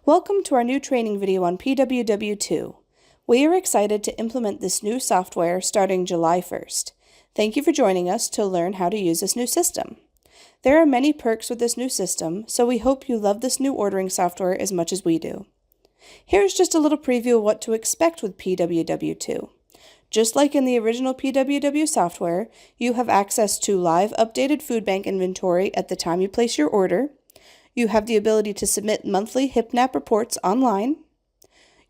Welcome to our new training video on PWW2. We are excited to implement this new software starting July 1st. Thank you for joining us to learn how to use this new system. There are many perks with this new system, so we hope you love this new ordering software as much as we do. Here's just a little preview of what to expect with PWW2. Just like in the original PWW software, you have access to live updated food bank inventory at the time you place your order. You have the ability to submit monthly HIPNAP reports online.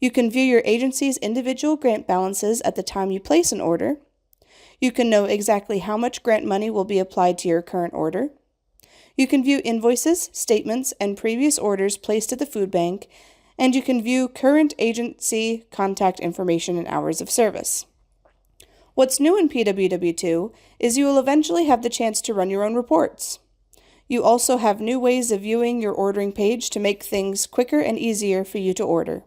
You can view your agency's individual grant balances at the time you place an order. You can know exactly how much grant money will be applied to your current order. You can view invoices, statements, and previous orders placed at the food bank, and you can view current agency contact information and hours of service. What's new in PWW2 is you will eventually have the chance to run your own reports. You also have new ways of viewing your ordering page to make things quicker and easier for you to order.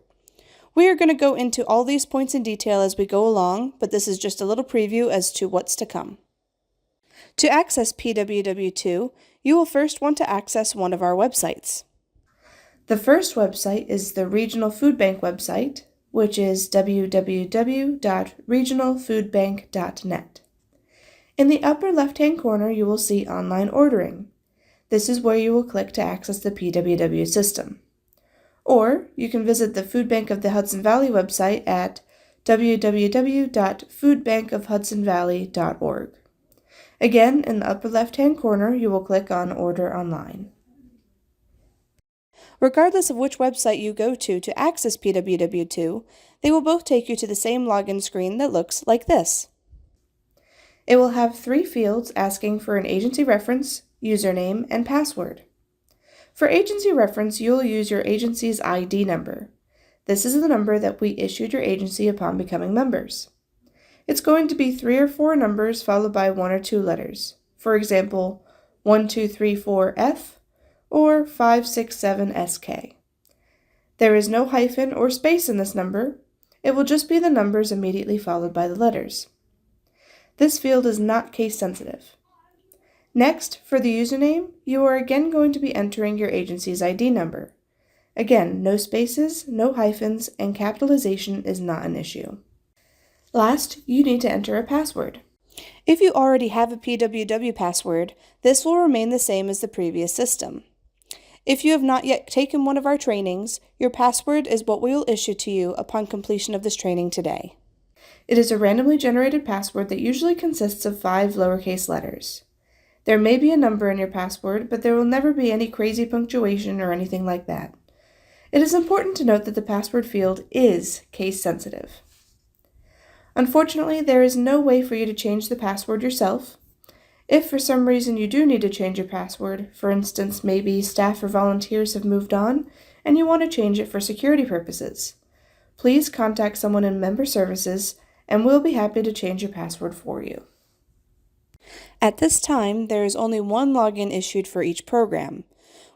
We are going to go into all these points in detail as we go along, but this is just a little preview as to what's to come. To access PWW2, you will first want to access one of our websites. The first website is the Regional Food Bank website, which is www.regionalfoodbank.net. In the upper left-hand corner, you will see Online Ordering. This is where you will click to access the PWW system. Or you can visit the Food Bank of the Hudson Valley website at www.foodbankofhudsonvalley.org. Again, in the upper left-hand corner, you will click on Order Online. Regardless of which website you go to access PWW2, they will both take you to the same login screen that looks like this. It will have 3 fields asking for an agency reference, username, and password. For agency reference, you'll use your agency's ID number. This is the number that we issued your agency upon becoming members. It's going to be 3 or 4 numbers followed by 1 or 2 letters. For example, 1234F or 567SK. There is no hyphen or space in this number. It will just be the numbers immediately followed by the letters. This field is not case sensitive. Next, for the username, you are again going to be entering your agency's ID number. Again, no spaces, no hyphens, and capitalization is not an issue. Last, you need to enter a password. If you already have a PWW password, this will remain the same as the previous system. If you have not yet taken one of our trainings, your password is what we will issue to you upon completion of this training today. It is a randomly generated password that usually consists of 5 lowercase letters. There may be a number in your password, but there will never be any crazy punctuation or anything like that. It is important to note that the password field is case sensitive. Unfortunately, there is no way for you to change the password yourself. If for some reason you do need to change your password, for instance, maybe staff or volunteers have moved on and you want to change it for security purposes, please contact someone in Member Services and we'll be happy to change your password for you. At this time, there is only one login issued for each program.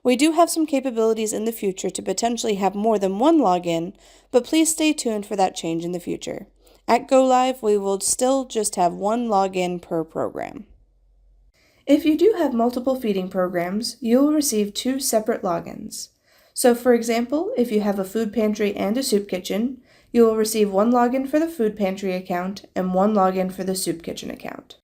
We do have some capabilities in the future to potentially have more than one login, but please stay tuned for that change in the future. At Go Live, we will still just have one login per program. If you do have multiple feeding programs, you will receive 2 separate logins. So for example, if you have a food pantry and a soup kitchen, you will receive one login for the food pantry account and one login for the soup kitchen account.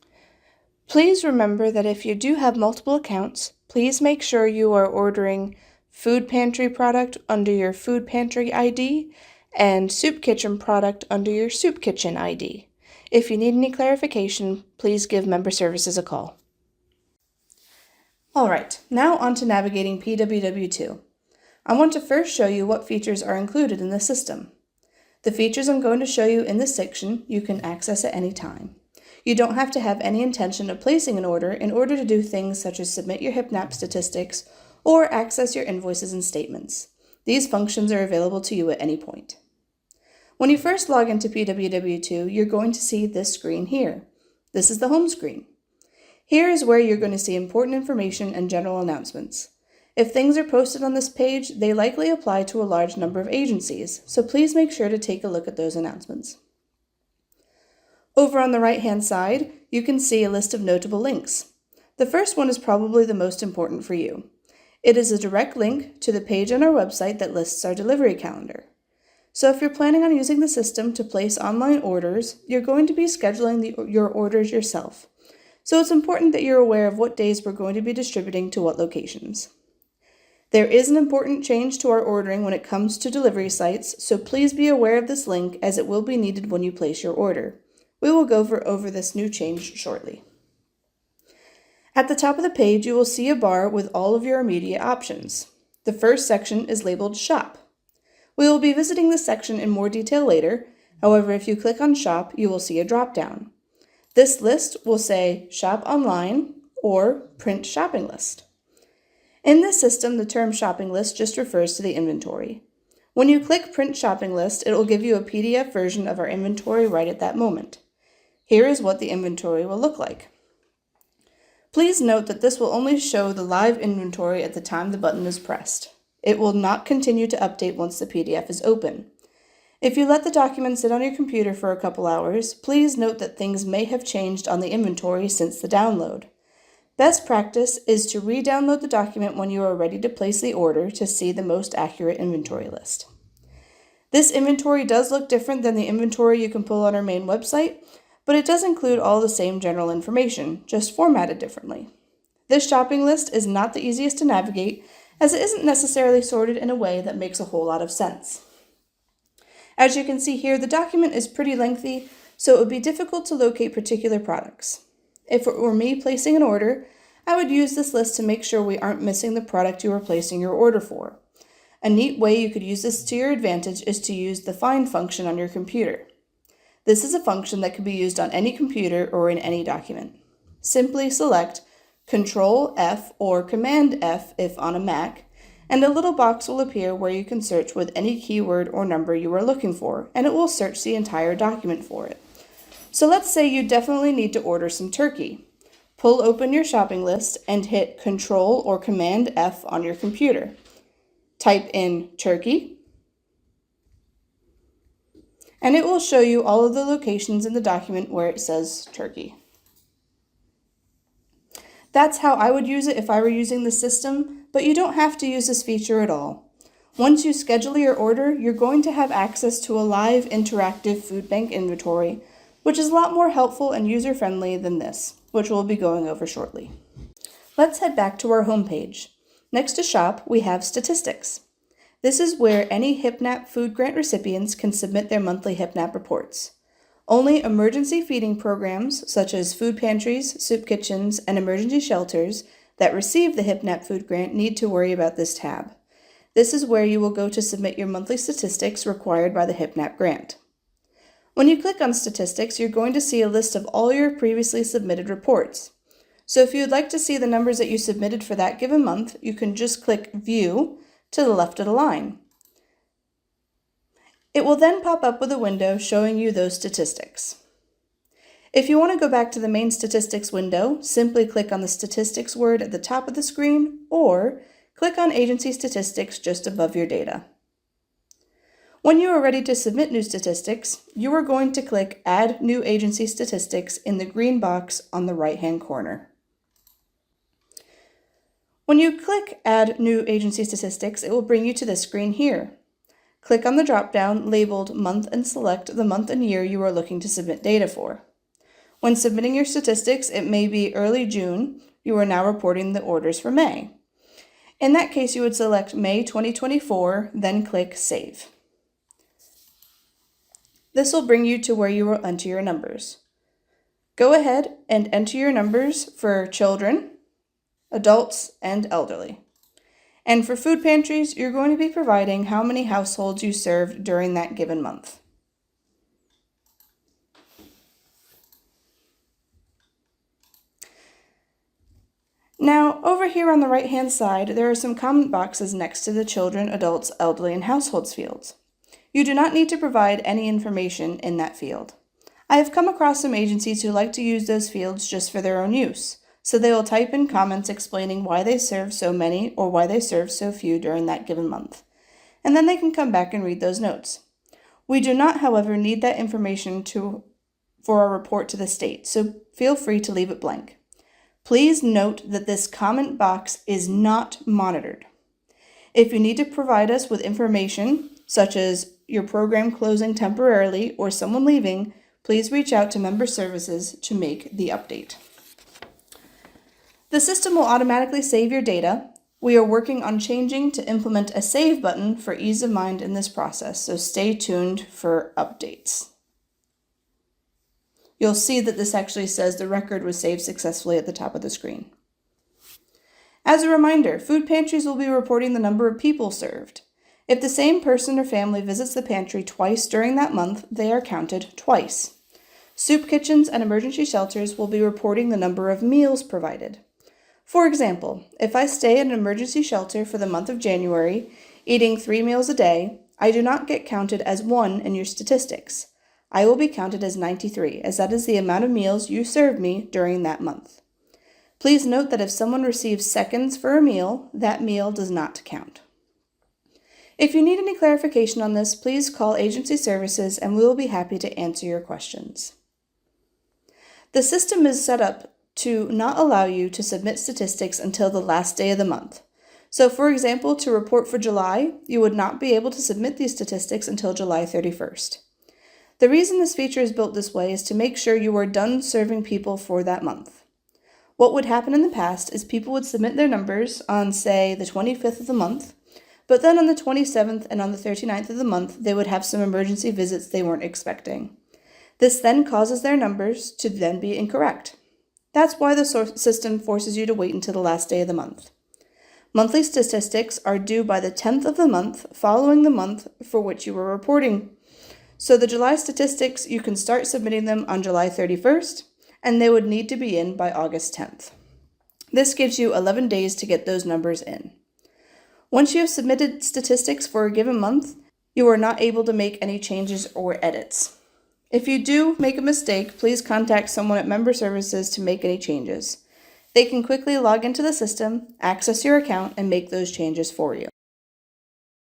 Please remember that if you do have multiple accounts, please make sure you are ordering food pantry product under your food pantry ID and soup kitchen product under your soup kitchen ID. If you need any clarification, please give Member Services a call. Alright, now on to navigating PWW2. I want to first show you what features are included in the system. The features I'm going to show you in this section you can access at any time. You don't have to have any intention of placing an order in order to do things such as submit your HIPNAP statistics or access your invoices and statements. These functions are available to you at any point. When you first log into PWW2, you're going to see this screen here. This is the home screen. Here is where you're going to see important information and general announcements. If things are posted on this page, they likely apply to a large number of agencies, so please make sure to take a look at those announcements. Over on the right-hand side, you can see a list of notable links. The first one is probably the most important for you. It is a direct link to the page on our website that lists our delivery calendar. So if you're planning on using the system to place online orders, you're going to be scheduling your orders yourself. So it's important that you're aware of what days we're going to be distributing to what locations. There is an important change to our ordering when it comes to delivery sites, so please be aware of this link as it will be needed when you place your order. We will go over this new change shortly. At the top of the page, you will see a bar with all of your immediate options. The first section is labeled Shop. We will be visiting this section in more detail later. However, if you click on Shop, you will see a drop-down. This list will say Shop Online or Print Shopping List. In this system, the term shopping list just refers to the inventory. When you click Print Shopping List, it will give you a PDF version of our inventory right at that moment. Here is what the inventory will look like. Please note that this will only show the live inventory at the time the button is pressed. It will not continue to update once the PDF is open. If you let the document sit on your computer for a couple hours, please note that things may have changed on the inventory since the download. Best practice is to re-download the document when you are ready to place the order to see the most accurate inventory list. This inventory does look different than the inventory you can pull on our main website, but it does include all the same general information, just formatted differently. This shopping list is not the easiest to navigate, as it isn't necessarily sorted in a way that makes a whole lot of sense. As you can see here, the document is pretty lengthy, so it would be difficult to locate particular products. If it were me placing an order, I would use this list to make sure we aren't missing the product you are placing your order for. A neat way you could use this to your advantage is to use the Find function on your computer. This is a function that can be used on any computer or in any document. Simply select Control F or Command F if on a Mac, and a little box will appear where you can search with any keyword or number you are looking for, and it will search the entire document for it. So let's say you definitely need to order some turkey. Pull open your shopping list and hit Control or Command F on your computer. Type in turkey, and it will show you all of the locations in the document where it says turkey. That's how I would use it if I were using the system, but you don't have to use this feature at all. Once you schedule your order, you're going to have access to a live interactive food bank inventory, which is a lot more helpful and user-friendly than this, which we'll be going over shortly. Let's head back to our home page. Next to Shop, we have Statistics. This is where any HIPNAP food grant recipients can submit their monthly HIPNAP reports. Only emergency feeding programs, such as food pantries, soup kitchens, and emergency shelters that receive the HIPNAP food grant need to worry about this tab. This is where you will go to submit your monthly statistics required by the HIPNAP grant. When you click on Statistics, you're going to see a list of all your previously submitted reports. So if you would like to see the numbers that you submitted for that given month, you can just click View to the left of the line. It will then pop up with a window showing you those statistics. If you want to go back to the main statistics window, simply click on the statistics word at the top of the screen or click on Agency Statistics just above your data. When you are ready to submit new statistics, you are going to click Add New Agency Statistics in the green box on the right-hand corner. When you click Add New Agency Statistics, it will bring you to this screen here. Click on the drop-down labeled Month and select the month and year you are looking to submit data for. When submitting your statistics, it may be early June. You are now reporting the orders for May. In that case, you would select May 2024, then click Save. This will bring you to where you will enter your numbers. Go ahead and enter your numbers for children, adults, and elderly. And for food pantries, you're going to be providing how many households you served during that given month. Now, over here on the right-hand side, there are some comment boxes next to the children, adults, elderly, and households fields. You do not need to provide any information in that field. I have come across some agencies who like to use those fields just for their own use, so they will type in comments explaining why they serve so many or why they serve so few during that given month, and then they can come back and read those notes. We do not, however, need that information for our report to the state, so feel free to leave it blank. Please note that this comment box is not monitored. If you need to provide us with information, such as your program closing temporarily or someone leaving, please reach out to Member Services to make the update. The system will automatically save your data. We are working on changing to implement a save button for ease of mind in this process, so stay tuned for updates. You'll see that this actually says the record was saved successfully at the top of the screen. As a reminder, food pantries will be reporting the number of people served. If the same person or family visits the pantry twice during that month, they are counted twice. Soup kitchens and emergency shelters will be reporting the number of meals provided. For example, if I stay in an emergency shelter for the month of January, eating 3 meals a day, I do not get counted as 1 in your statistics. I will be counted as 93, as that is the amount of meals you served me during that month. Please note that if someone receives seconds for a meal, that meal does not count. If you need any clarification on this, please call Agency Services and we will be happy to answer your questions. The system is set up to not allow you to submit statistics until the last day of the month. So for example, to report for July, you would not be able to submit these statistics until July 31st. The reason this feature is built this way is to make sure you are done serving people for that month. What would happen in the past is people would submit their numbers on, say, the 25th of the month, but then on the 27th and on the 39th of the month, they would have some emergency visits they weren't expecting. This then causes their numbers to then be incorrect. That's why the system forces you to wait until the last day of the month. Monthly statistics are due by the 10th of the month following the month for which you were reporting. So the July statistics, you can start submitting them on July 31st, and they would need to be in by August 10th. This gives you 11 days to get those numbers in. Once you have submitted statistics for a given month, you are not able to make any changes or edits. If you do make a mistake, please contact someone at Member Services to make any changes. They can quickly log into the system, access your account, and make those changes for you.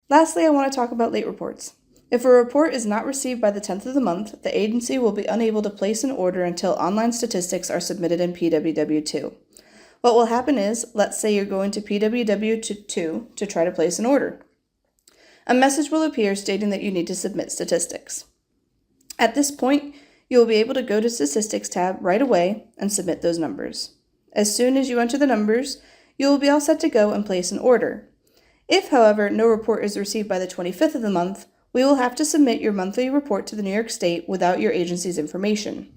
Lastly, I want to talk about late reports. If a report is not received by the 10th of the month, the agency will be unable to place an order until online statistics are submitted in PWW2. What will happen is, let's say you're going to PWW2 to try to place an order. A message will appear stating that you need to submit statistics. At this point, you will be able to go to Statistics tab right away and submit those numbers. As soon as you enter the numbers, you will be all set to go and place an order. If, however, no report is received by the 25th of the month, we will have to submit your monthly report to the New York State without your agency's information.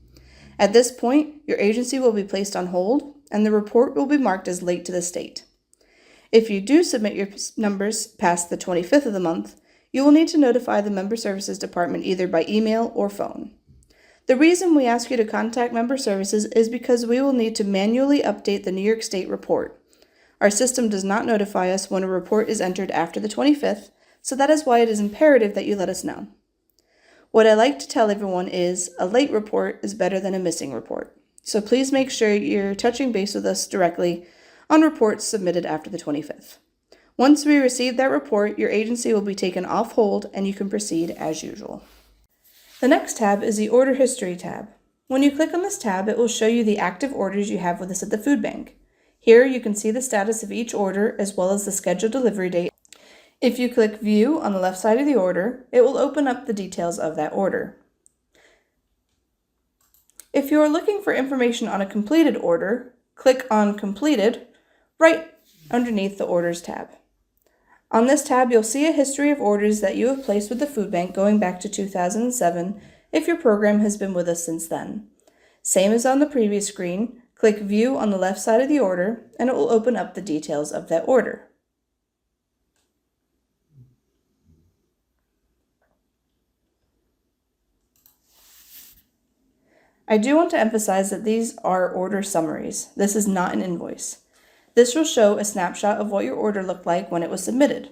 At this point, your agency will be placed on hold, and the report will be marked as late to the state. If you do submit your numbers past the 25th of the month, you will need to notify the Member Services Department either by email or phone. The reason we ask you to contact Member Services is because we will need to manually update the New York State report. Our system does not notify us when a report is entered after the 25th, so that is why it is imperative that you let us know. What I like to tell everyone is a late report is better than a missing report. So please make sure you're touching base with us directly on reports submitted after the 25th. Once we receive that report, your agency will be taken off hold and you can proceed as usual. The next tab is the Order History tab. When you click on this tab, it will show you the active orders you have with us at the food bank. Here you can see the status of each order as well as the scheduled delivery date. If you click View on the left side of the order, it will open up the details of that order. If you are looking for information on a completed order, click on Completed right underneath the Orders tab. On this tab, you'll see a history of orders that you have placed with the food bank going back to 2007 if your program has been with us since then. Same as on the previous screen, click View on the left side of the order and it will open up the details of that order. I do want to emphasize that these are order summaries. This is not an invoice. This will show a snapshot of what your order looked like when it was submitted.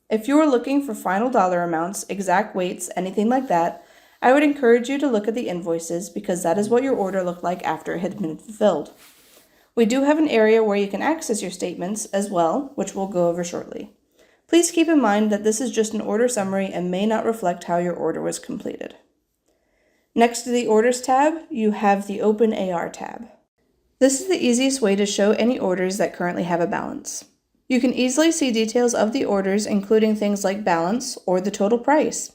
If you are looking for final dollar amounts, exact weights, anything like that, I would encourage you to look at the invoices because that is what your order looked like after it had been fulfilled. We do have an area where you can access your statements as well, which we'll go over shortly. Please keep in mind that this is just an order summary and may not reflect how your order was completed. Next to the Orders tab, you have the Open AR tab. This is the easiest way to show any orders that currently have a balance. You can easily see details of the orders, including things like balance or the total price.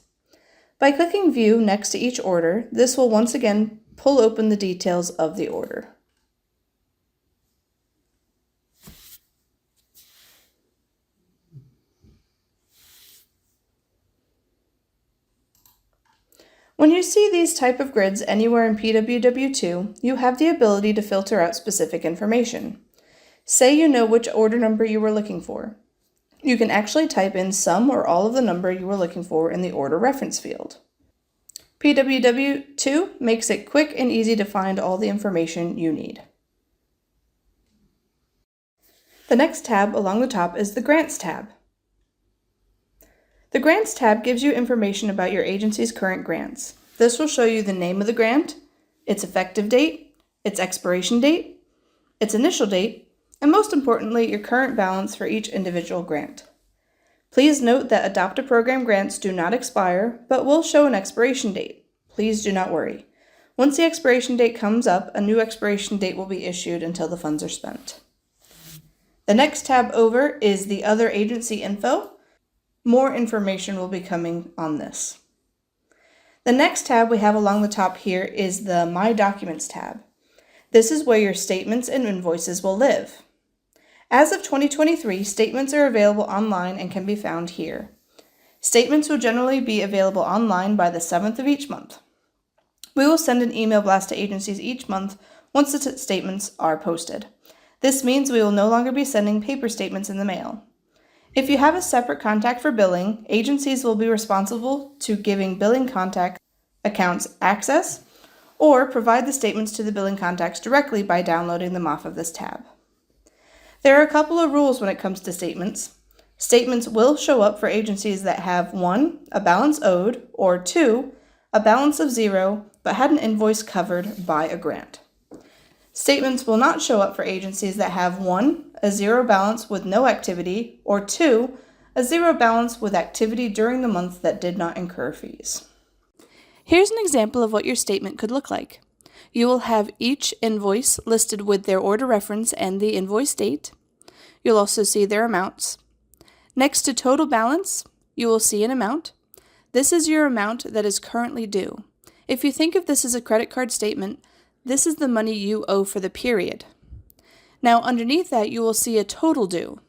By clicking View next to each order, this will once again pull open the details of the order. When you see these type of grids anywhere in PWW2, you have the ability to filter out specific information. Say you know which order number you were looking for. You can actually type in some or all of the number you were looking for in the order reference field. PWW2 makes it quick and easy to find all the information you need. The next tab along the top is the Grants tab. The Grants tab gives you information about your agency's current grants. This will show you the name of the grant, its effective date, its expiration date, its initial date, and most importantly, your current balance for each individual grant. Please note that Adopt a Program grants do not expire, but will show an expiration date. Please do not worry. Once the expiration date comes up, a new expiration date will be issued until the funds are spent. The next tab over is the Other Agency Info. More information will be coming on this. The next tab we have along the top here is the My Documents tab. This is where your statements and invoices will live. As of 2023, statements are available online and can be found here. Statements will generally be available online by the 7th of each month. We will send an email blast to agencies each month once the statements are posted. This means we will no longer be sending paper statements in the mail. If you have a separate contact for billing, agencies will be responsible to giving billing contact accounts access or provide the statements to the billing contacts directly by downloading them off of this tab. There are a couple of rules when it comes to statements. Statements will show up for agencies that have 1. A balance owed, or 2. A balance of 0 but had an invoice covered by a grant. Statements will not show up for agencies that have 1. A 0 balance with no activity, or 2. A 0 balance with activity during the month that did not incur fees. Here's an example of what your statement could look like. You will have each invoice listed with their order reference and the invoice date. You'll also see their amounts. Next to total balance, you will see an amount. This is your amount that is currently due. If you think of this as a credit card statement, this is the money you owe for the period. Now underneath that, you will see a total due.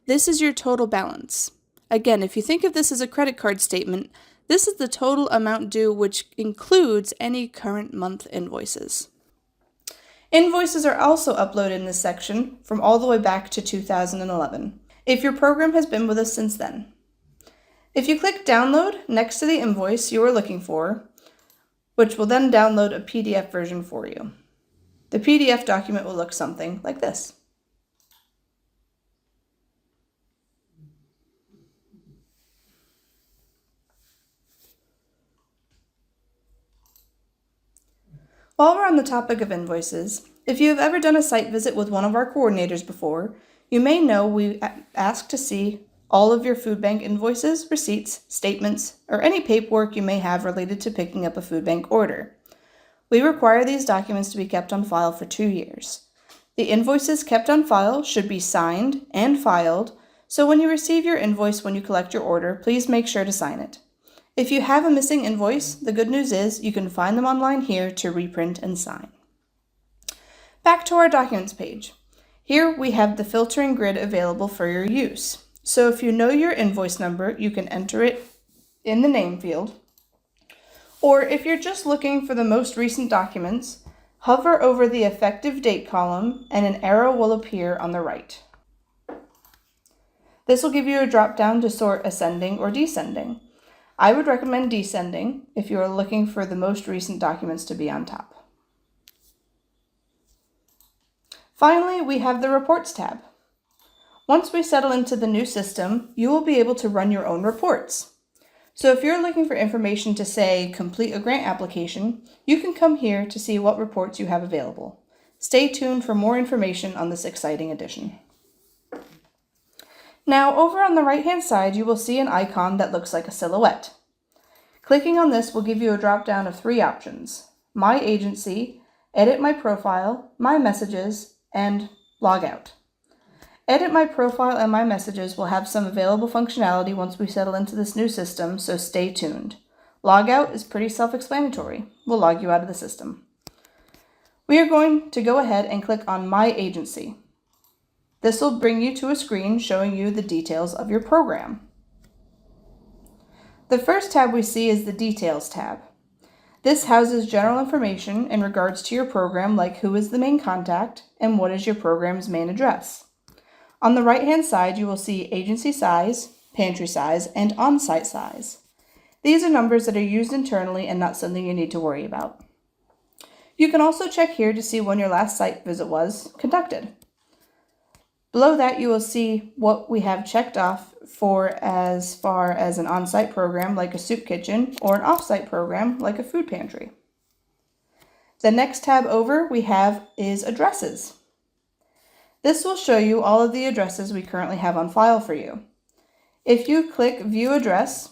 This is your total balance. Again, if you think of this as a credit card statement, this is the total amount due, which includes any current month invoices. Invoices are also uploaded in this section from all the way back to 2011, if your program has been with us since then. If you click Download next to the invoice you are looking for, which will then download a PDF version for you. The PDF document will look something like this. While we're on the topic of invoices, if you have ever done a site visit with one of our coordinators before, you may know we ask to see all of your food bank invoices, receipts, statements, or any paperwork you may have related to picking up a food bank order. We require these documents to be kept on file for 2 years. The invoices kept on file should be signed and filed, so when you receive your invoice when you collect your order, please make sure to sign it. If you have a missing invoice, the good news is you can find them online here to reprint and sign. Back to our documents page. Here we have the filtering grid available for your use. So if you know your invoice number, you can enter it in the name field. Or if you're just looking for the most recent documents, hover over the effective date column and an arrow will appear on the right. This will give you a drop-down to sort ascending or descending. I would recommend descending if you are looking for the most recent documents to be on top. Finally, we have the Reports tab. Once we settle into the new system, you will be able to run your own reports. So if you're looking for information to, say, complete a grant application, you can come here to see what reports you have available. Stay tuned for more information on this exciting addition. Now, over on the right-hand side, you will see an icon that looks like a silhouette. Clicking on this will give you a drop-down of 3 options: My Agency, Edit My Profile, My Messages, and Log Out. Edit My Profile and My Messages will have some available functionality once we settle into this new system, so stay tuned. Log Out is pretty self-explanatory. We'll log you out of the system. We are going to go ahead and click on My Agency. This will bring you to a screen showing you the details of your program. The first tab we see is the Details tab. This houses general information in regards to your program, like who is the main contact and what is your program's main address. On the right-hand side, you will see agency size, pantry size, and on-site size. These are numbers that are used internally and not something you need to worry about. You can also check here to see when your last site visit was conducted. Below that, you will see what we have checked off for as far as an on-site program like a soup kitchen or an off-site program like a food pantry. The next tab over we have is addresses. This will show you all of the addresses we currently have on file for you. If you click View Address,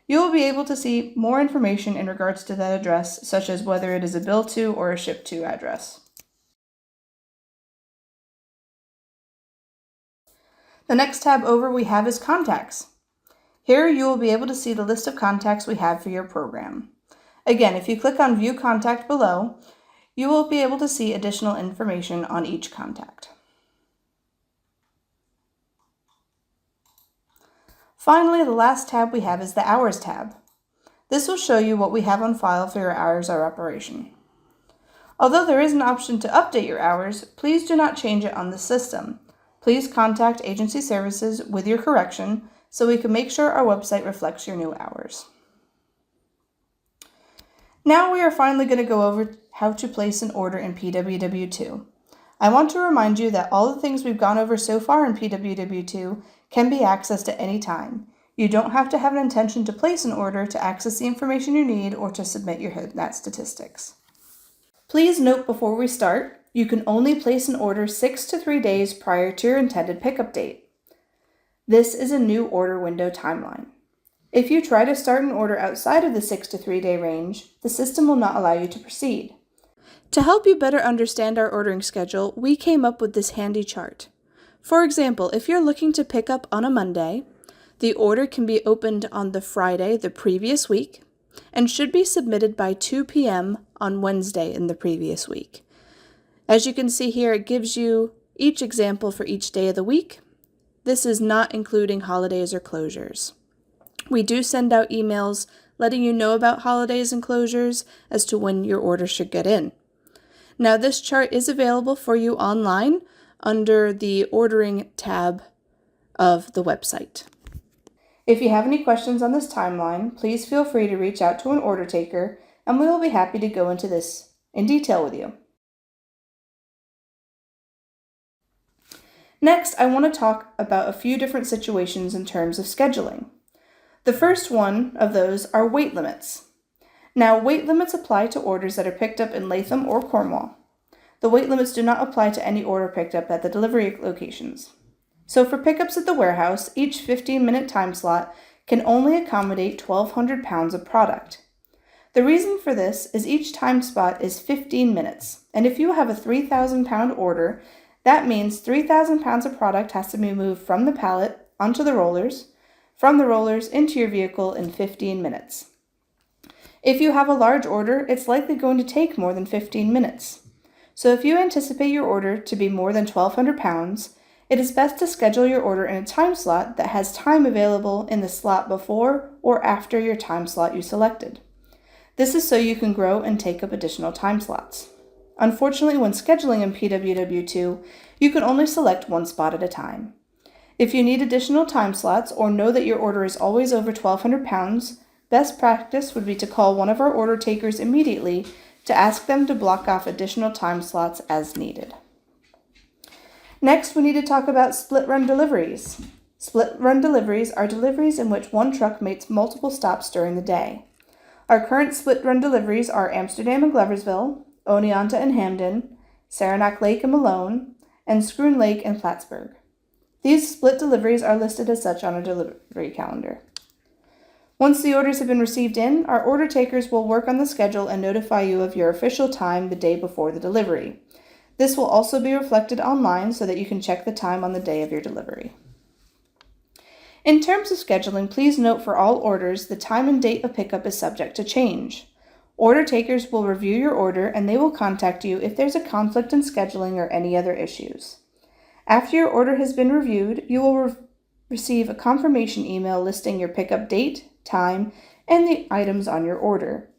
you will be able to see more information in regards to that address, such as whether it is a bill to or a ship to address. The next tab over we have is Contacts. Here you will be able to see the list of contacts we have for your program. Again, if you click on View Contact below, you will be able to see additional information on each contact. Finally, the last tab we have is the Hours tab. This will show you what we have on file for your hours of operation. Although there is an option to update your hours, please do not change it on the system. Please contact agency services with your correction so we can make sure our website reflects your new hours. Now we are finally going to go over how to place an order in PWW2. I want to remind you that all the things we've gone over so far in PWW2 can be accessed at any time. You don't have to have an intention to place an order to access the information you need or to submit your HIPNAT statistics. Please note before we start, you can only place an order 6 to 3 days prior to your intended pickup date. This is a new order window timeline. If you try to start an order outside of the 6 to 3 day range, the system will not allow you to proceed. To help you better understand our ordering schedule, we came up with this handy chart. For example, if you're looking to pick up on a Monday, the order can be opened on the Friday the previous week and should be submitted by 2 p.m. on Wednesday in the previous week. As you can see here, it gives you each example for each day of the week. This is not including holidays or closures. We do send out emails letting you know about holidays and closures as to when your order should get in. Now, this chart is available for you online under the Ordering tab of the website. If you have any questions on this timeline, please feel free to reach out to an order taker, and we will be happy to go into this in detail with you. Next, I want to talk about a few different situations in terms of scheduling. The first one of those are weight limits. Now, weight limits apply to orders that are picked up in Latham or Cornwall. The weight limits do not apply to any order picked up at the delivery locations. So for pickups at the warehouse, each 15-minute time slot can only accommodate 1,200 pounds of product. The reason for this is each time spot is 15 minutes, and if you have a 3,000-pound order, that means 3,000 pounds of product has to be moved from the pallet onto the rollers, from the rollers into your vehicle in 15 minutes. If you have a large order, it's likely going to take more than 15 minutes. So if you anticipate your order to be more than 1,200 pounds, it is best to schedule your order in a time slot that has time available in the slot before or after your time slot you selected. This is so you can grow and take up additional time slots. Unfortunately, when scheduling in PWW2, you can only select one spot at a time. If you need additional time slots or know that your order is always over 1,200 pounds, best practice would be to call one of our order takers immediately to ask them to block off additional time slots as needed. Next, we need to talk about split-run deliveries. Split-run deliveries are deliveries in which one truck makes multiple stops during the day. Our current split-run deliveries are Amsterdam and Gloversville, Oneonta and Hamden, Saranac Lake and Malone, and Scroon Lake and Plattsburgh. These split deliveries are listed as such on our delivery calendar. Once the orders have been received in, our order takers will work on the schedule and notify you of your official time the day before the delivery. This will also be reflected online so that you can check the time on the day of your delivery. In terms of scheduling, please note for all orders, the time and date of pickup is subject to change. Order takers will review your order and they will contact you if there's a conflict in scheduling or any other issues. After your order has been reviewed, you will receive a confirmation email listing your pickup date, time, and the items on your order.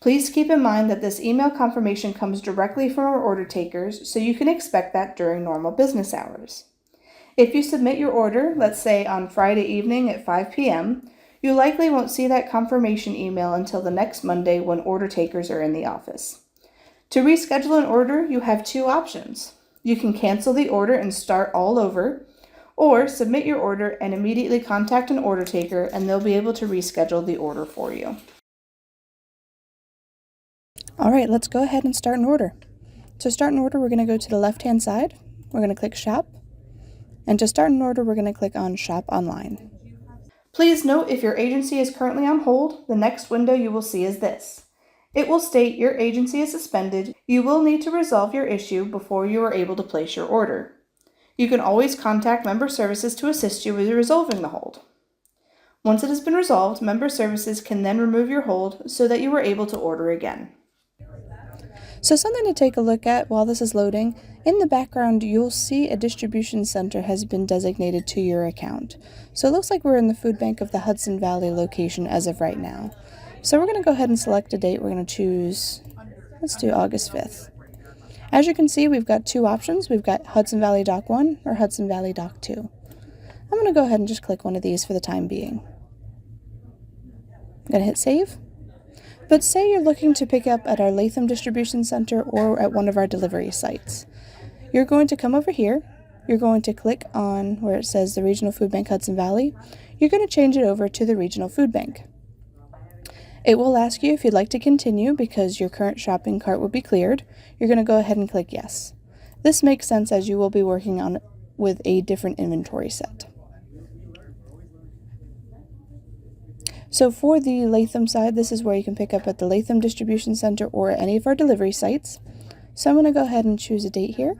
Please keep in mind that this email confirmation comes directly from our order takers, so you can expect that during normal business hours. If you submit your order, let's say on Friday evening at 5 p.m., you likely won't see that confirmation email until the next Monday when order takers are in the office. To reschedule an order, you have two options. You can cancel the order and start all over, or submit your order and immediately contact an order taker and they'll be able to reschedule the order for you. All right, let's go ahead and start an order. To start an order, we're going to go to the left-hand side. We're going to click Shop. And to start an order, we're going to click on Shop Online. Please note if your agency is currently on hold, the next window you will see is this. It will state your agency is suspended. You will need to resolve your issue before you are able to place your order. You can always contact Member Services to assist you with resolving the hold. Once it has been resolved, Member Services can then remove your hold so that you are able to order again. So something to take a look at while this is loading, in the background you'll see a distribution center has been designated to your account. So it looks like we're in the food bank of the Hudson Valley location as of right now. So we're going to go ahead and select a date. We're going to choose, let's do August 5th. As you can see, we've got two options. We've got Hudson Valley Dock 1 or Hudson Valley Dock 2. I'm going to go ahead and just click one of these for the time being. I'm going to hit save. But say you're looking to pick up at our Latham Distribution Center or at one of our delivery sites. You're going to come over here. You're going to click on where it says the Regional Food Bank Hudson Valley. You're going to change it over to the Regional Food Bank. It will ask you if you'd like to continue because your current shopping cart will be cleared. You're going to go ahead and click yes. This makes sense as you will be working on with a different inventory set. So for the Latham side, this is where you can pick up at the Latham Distribution Center or at any of our delivery sites. So I'm going to go ahead and choose a date here.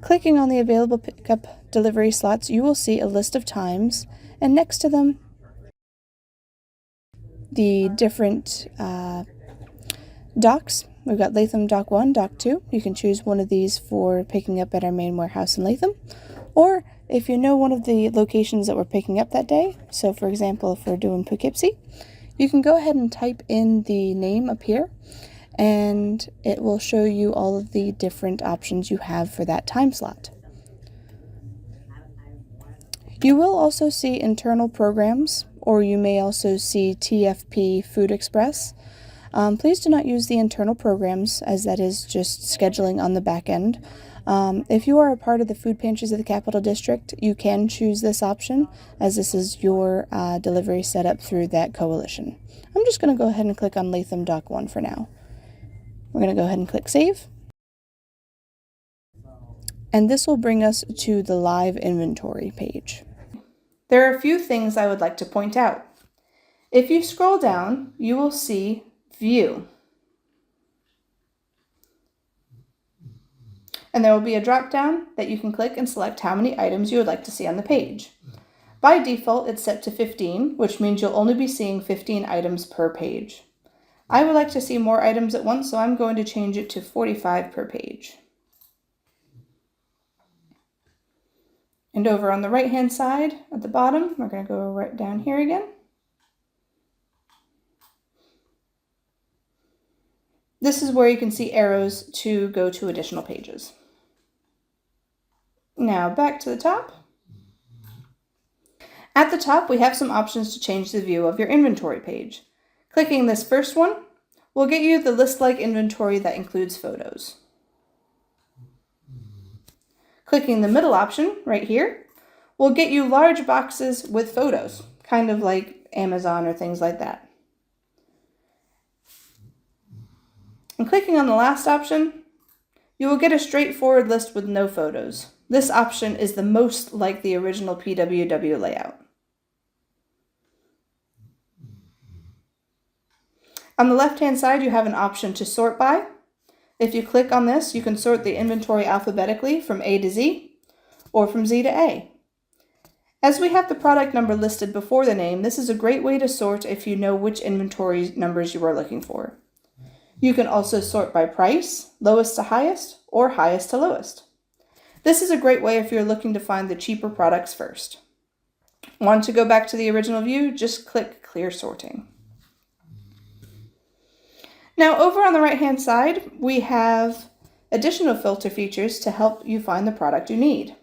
Clicking on the available pickup delivery slots, you will see a list of times, and next to them, the different docks. We've got Latham Dock 1, Dock 2. You can choose one of these for picking up at our main warehouse in Latham. Or if you know one of the locations that we're picking up that day, so for example, if we're doing Poughkeepsie, you can go ahead and type in the name up here, and it will show you all of the different options you have for that time slot. You will also see internal programs, or you may also see TFP Food Express. Please do not use the internal programs, as that is just scheduling on the back end. If you are a part of the food pantries of the Capital District, you can choose this option, as this is your delivery setup through that coalition. I'm just going to go ahead and click on Latham Dock 1 for now. We're going to go ahead and click Save. And this will bring us to the live inventory page. There are a few things I would like to point out. If you scroll down, you will see View. And there will be a drop-down that you can click and select how many items you would like to see on the page. By default, it's set to 15, which means you'll only be seeing 15 items per page. I would like to see more items at once, so I'm going to change it to 45 per page. And over on the right-hand side at the bottom, we're going to go right down here again. This is where you can see arrows to go to additional pages. Now back to the top. At the top, we have some options to change the view of your inventory page. Clicking this first one will get you the list-like inventory that includes photos. Clicking the middle option right here will get you large boxes with photos, kind of like Amazon or things like that. And clicking on the last option, you will get a straightforward list with no photos. This option is the most like the original PWW layout. On the left-hand side, you have an option to sort by. If you click on this, you can sort the inventory alphabetically from A to Z or from Z to A. As we have the product number listed before the name, this is a great way to sort if you know which inventory numbers you are looking for. You can also sort by price, lowest to highest, or highest to lowest. This is a great way if you're looking to find the cheaper products first. Want to go back to the original view? Just click Clear Sorting. Now over on the right-hand side, we have additional filter features to help you find the product you need.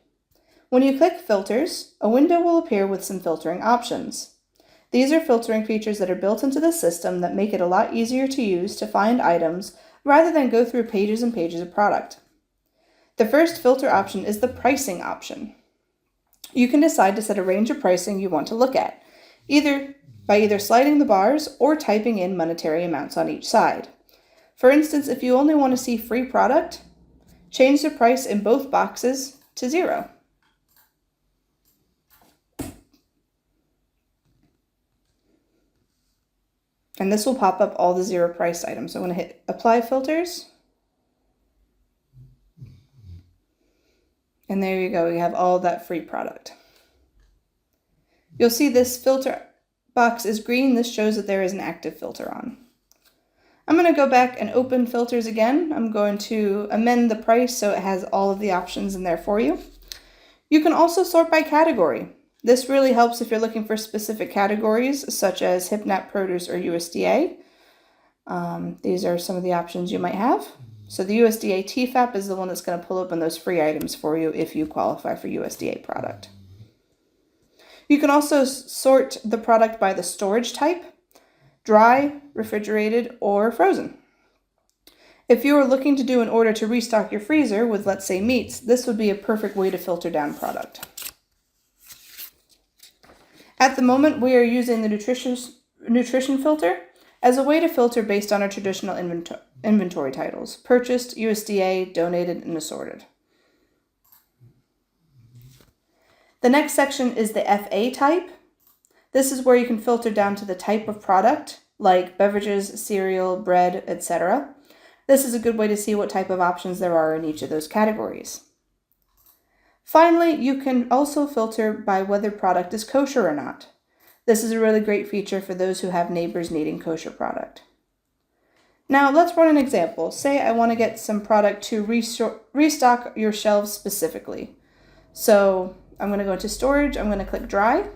When you click Filters, a window will appear with some filtering options. These are filtering features that are built into the system that make it a lot easier to use to find items rather than go through pages and pages of product. The first filter option is the pricing option. You can decide to set a range of pricing you want to look at, by either sliding the bars or typing in monetary amounts on each side. For instance, if you only want to see free product, change the price in both boxes to 0. And this will pop up all the 0 priced items. So I'm going to hit Apply Filters. And there you go, we have all that free product. You'll see this filter box is green. This shows that there is an active filter on. I'm going to go back and open filters again. I'm going to amend the price so it has all of the options in there for you. You can also sort by category. This really helps if you're looking for specific categories such as HipNap Produce or USDA. These are some of the options you might have. So the USDA TFAP is the one that's going to pull open those free items for you if you qualify for USDA product. You can also sort the product by the storage type, dry, refrigerated, or frozen. If you are looking to do an order to restock your freezer with, let's say, meats, this would be a perfect way to filter down product. At the moment, we are using the nutrition filter as a way to filter based on our traditional inventory titles: purchased, USDA, donated, and assorted. The next section is the FA type. This is where you can filter down to the type of product, like beverages, cereal, bread, etc. This is a good way to see what type of options there are in each of those categories. Finally, you can also filter by whether product is kosher or not. This is a really great feature for those who have neighbors needing kosher product. Now let's run an example. Say I want to get some product to restock your shelves specifically. So I'm going to go into storage, I'm going to click dry.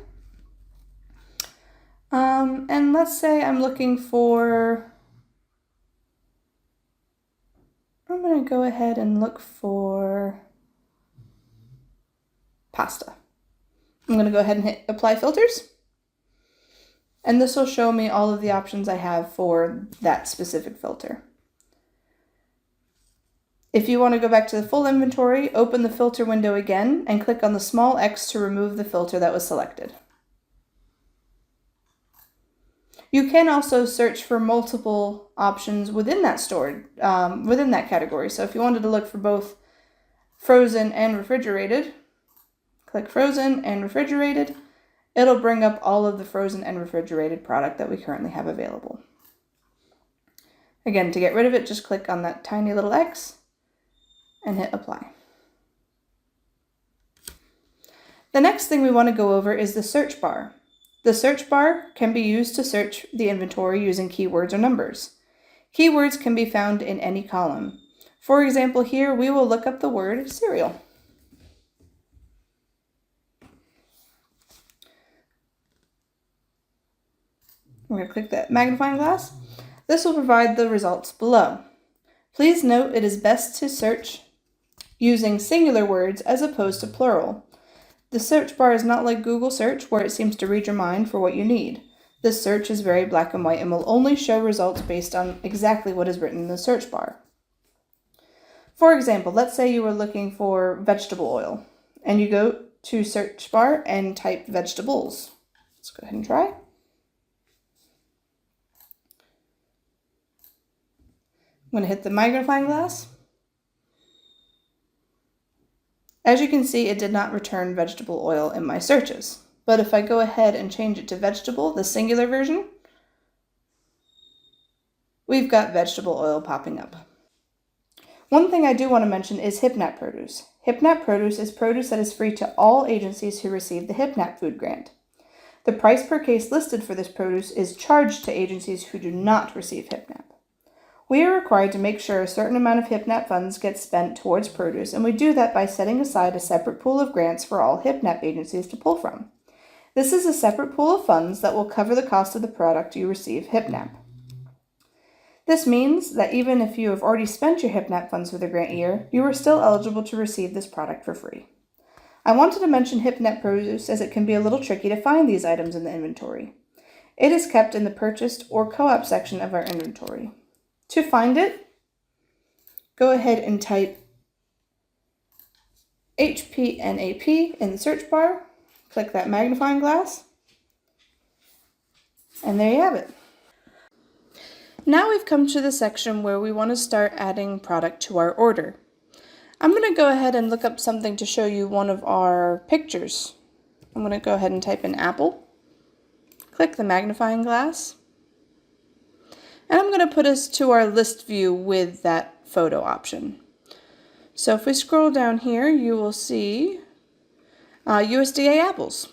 And let's say I'm looking for, I'm going to go ahead and look for pasta. I'm going to go ahead and hit Apply Filters. And this will show me all of the options I have for that specific filter. If you want to go back to the full inventory, open the filter window again and click on the small X to remove the filter that was selected. You can also search for multiple options within that within that category. So if you wanted to look for both frozen and refrigerated, click frozen and refrigerated. It'll bring up all of the frozen and refrigerated product that we currently have available. Again, to get rid of it, just click on that tiny little X and hit Apply. The next thing we want to go over is the search bar. The search bar can be used to search the inventory using keywords or numbers. Keywords can be found in any column. For example, here we will look up the word cereal. We're going to click that magnifying glass. This will provide the results below. Please note it is best to search using singular words as opposed to plural. The search bar is not like Google search where it seems to read your mind for what you need. This search is very black and white and will only show results based on exactly what is written in the search bar. For example, let's say you were looking for vegetable oil and you go to search bar and type vegetables. Let's go ahead and try. I'm going to hit the magnifying glass. As you can see, it did not return vegetable oil in my searches. But if I go ahead and change it to vegetable, the singular version, we've got vegetable oil popping up. One thing I do want to mention is HIPNAP produce. HIPNAP produce is produce that is free to all agencies who receive the HIPNAP food grant. The price per case listed for this produce is charged to agencies who do not receive HIPNAP. We are required to make sure a certain amount of HIPNAP funds gets spent towards produce, and we do that by setting aside a separate pool of grants for all HIPNAP agencies to pull from. This is a separate pool of funds that will cover the cost of the product you receive HIPNAP. This means that even if you have already spent your HIPNAP funds for the grant year, you are still eligible to receive this product for free. I wanted to mention HIPNAP produce as it can be a little tricky to find these items in the inventory. It is kept in the purchased or co-op section of our inventory. To find it, go ahead and type HPNAP in the search bar, click that magnifying glass, and there you have it. Now we've come to the section where we want to start adding product to our order. I'm going to go ahead and look up something to show you one of our pictures. I'm going to go ahead and type in apple, click the magnifying glass, and I'm going to put us to our list view with that photo option. So if we scroll down here, you will see USDA apples.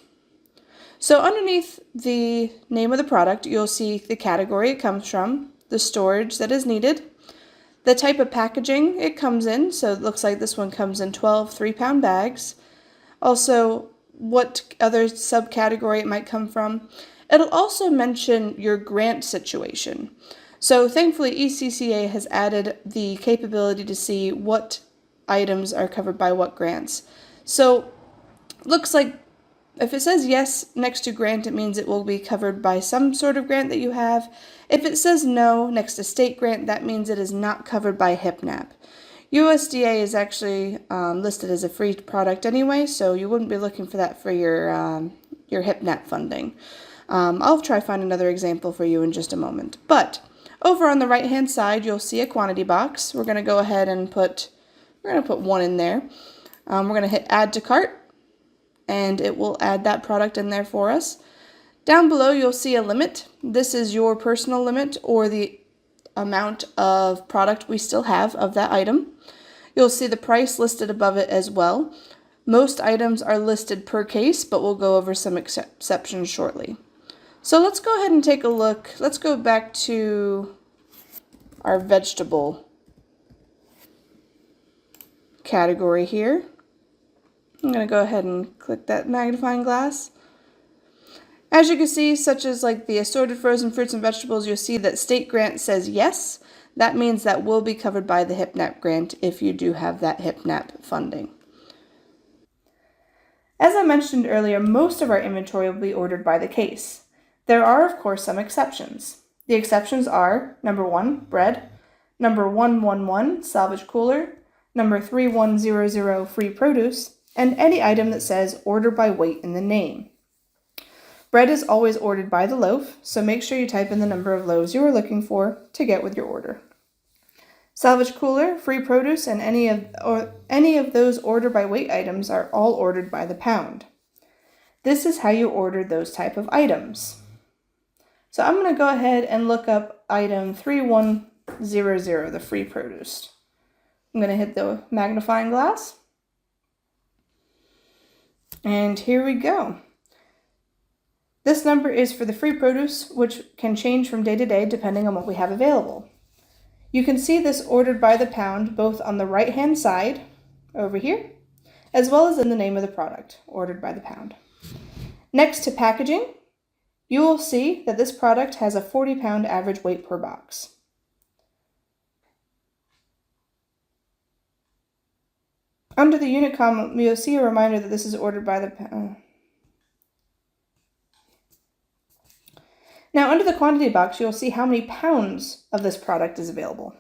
So underneath the name of the product, you'll see the category it comes from, the storage that is needed, the type of packaging it comes in. So it looks like this one comes in 12 3-pound bags. Also, what other subcategory it might come from. It'll also mention your grant situation. So thankfully, ECCA has added the capability to see what items are covered by what grants. So looks like if it says yes next to grant, it means it will be covered by some sort of grant that you have. If it says no next to state grant, that means it is not covered by HIPNAP. USDA is actually listed as a free product anyway, so you wouldn't be looking for that for your HIPNAP funding. I'll try find another example for you in just a moment. But over on the right hand side, you'll see a quantity box. We're going to go ahead and put 1 in there. We're going to hit add to cart, and it will add that product in there for us. Down below, you'll see a limit. This is your personal limit or the amount of product we still have of that item. You'll see the price listed above it as well. Most items are listed per case, but we'll go over some exceptions shortly. So let's go ahead and take a look. Let's go back to our vegetable category here. I'm going to go ahead and click that magnifying glass. As you can see, such as like the assorted frozen fruits and vegetables, you'll see that state grant says yes. That means that will be covered by the HIPNAP grant if you do have that HIPNAP funding. As I mentioned earlier, most of our inventory will be ordered by the case. There are, of course, some exceptions. The exceptions are number 1, bread, number 111, salvage cooler, number 3100, free produce, and any item that says order by weight in the name. Bread is always ordered by the loaf, so make sure you type in the number of loaves you are looking for to get with your order. Salvage cooler, free produce, and any of those order by weight items are all ordered by the pound. This is how you order those type of items. So I'm going to go ahead and look up item 3100, the free produce. I'm going to hit the magnifying glass. And here we go. This number is for the free produce, which can change from day to day depending on what we have available. You can see this ordered by the pound both on the right hand side over here, as well as in the name of the product, ordered by the pound. Next to packaging, you will see that this product has a 40-pound average weight per box. Under the unit column, you'll see a reminder that this is ordered by the pound. Now, under the quantity box, you'll see how many pounds of this product is available.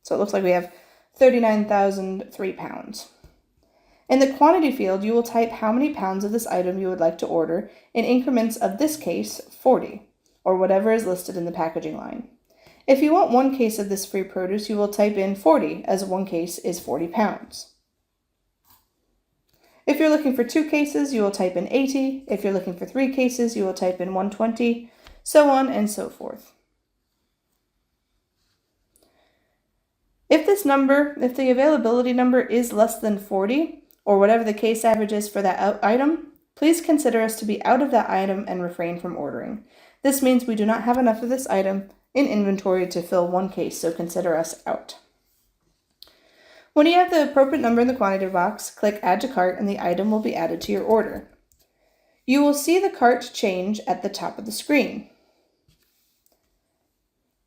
So it looks like we have 39,003 pounds. In the quantity field, you will type how many pounds of this item you would like to order in increments of this case, 40, or whatever is listed in the packaging line. If you want 1 case of this free produce, you will type in 40, as 1 case is 40 pounds. If you're looking for 2 cases, you will type in 80. If you're looking for 3 cases, you will type in 120, so on and so forth. If the availability number is less than 40, or whatever the case average is for that item, please consider us to be out of that item and refrain from ordering. This means we do not have enough of this item in inventory to fill one case, so consider us out. When you have the appropriate number in the quantity box, click Add to Cart and the item will be added to your order. You will see the cart change at the top of the screen.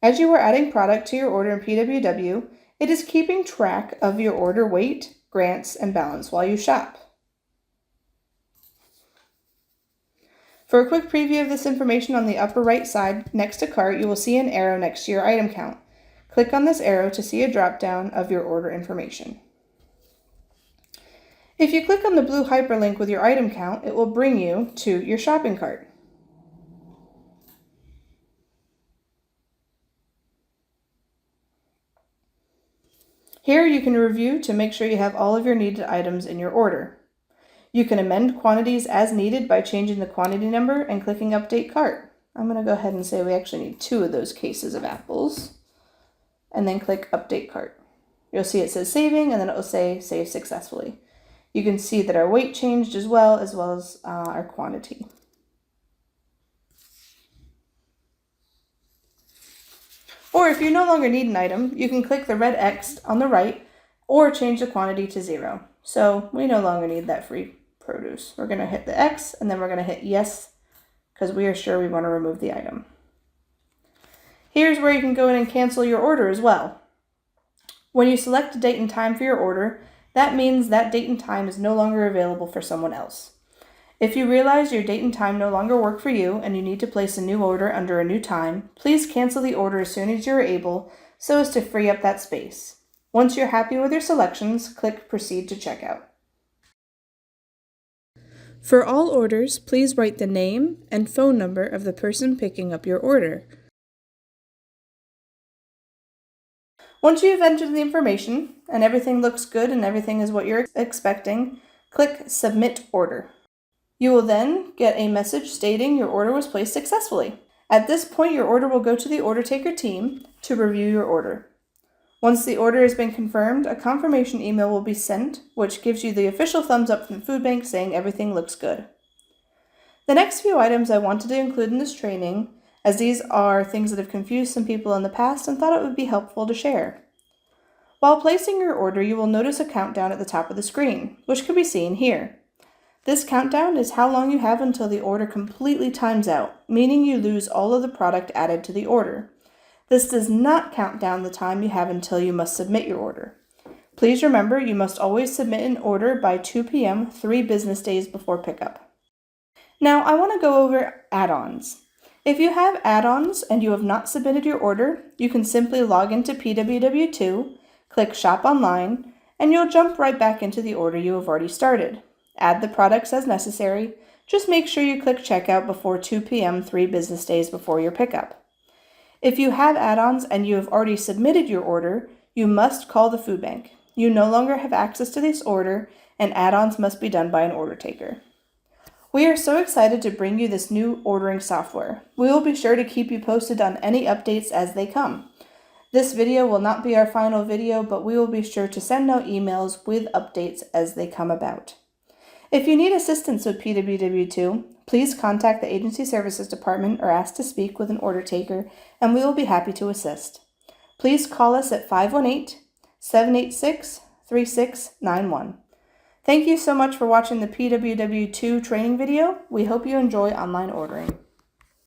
As you are adding product to your order in PWW, it is keeping track of your order weight, grants, and balance while you shop. For a quick preview of this information on the upper right side next to cart, you will see an arrow next to your item count. Click on this arrow to see a drop-down of your order information. If you click on the blue hyperlink with your item count, it will bring you to your shopping cart. Here you can review to make sure you have all of your needed items in your order. You can amend quantities as needed by changing the quantity number and clicking Update Cart. I'm going to go ahead and say we actually need 2 of those cases of apples, and then click Update Cart. You'll see it says saving, and then it will say save successfully. You can see that our weight changed as well as our quantity. Or if you no longer need an item, you can click the red X on the right or change the quantity to 0. So we no longer need that free produce. We're going to hit the X and then we're going to hit yes because we are sure we want to remove the item. Here's where you can go in and cancel your order as well. When you select a date and time for your order, that means that date and time is no longer available for someone else. If you realize your date and time no longer work for you and you need to place a new order under a new time, please cancel the order as soon as you are able so as to free up that space. Once you're happy with your selections, click Proceed to Checkout. For all orders, please write the name and phone number of the person picking up your order. Once you've entered the information and everything looks good and everything is what you're expecting, click Submit Order. You will then get a message stating your order was placed successfully. At this point, your order will go to the order taker team to review your order. Once the order has been confirmed, a confirmation email will be sent, which gives you the official thumbs up from the food bank saying everything looks good. The next few items I wanted to include in this training, as these are things that have confused some people in the past and thought it would be helpful to share. While placing your order, you will notice a countdown at the top of the screen, which can be seen here. This countdown is how long you have until the order completely times out, meaning you lose all of the product added to the order. This does not count down the time you have until you must submit your order. Please remember you must always submit an order by 2 p.m. 3 business days before pickup. Now I want to go over add-ons. If you have add-ons and you have not submitted your order, you can simply log into PWW2, click Shop Online, and you'll jump right back into the order you have already started. Add the products as necessary. Just make sure you click Checkout before 2 p.m. 3 business days before your pickup. If you have add-ons and you have already submitted your order, you must call the food bank. You no longer have access to this order, and add-ons must be done by an order taker. We are so excited to bring you this new ordering software. We will be sure to keep you posted on any updates as they come. This video will not be our final video, but we will be sure to send out emails with updates as they come about. If you need assistance with PWW2, please contact the Agency Services Department or ask to speak with an order taker, and we will be happy to assist. Please call us at 518-786-3691. Thank you so much for watching the PWW2 training video. We hope you enjoy online ordering.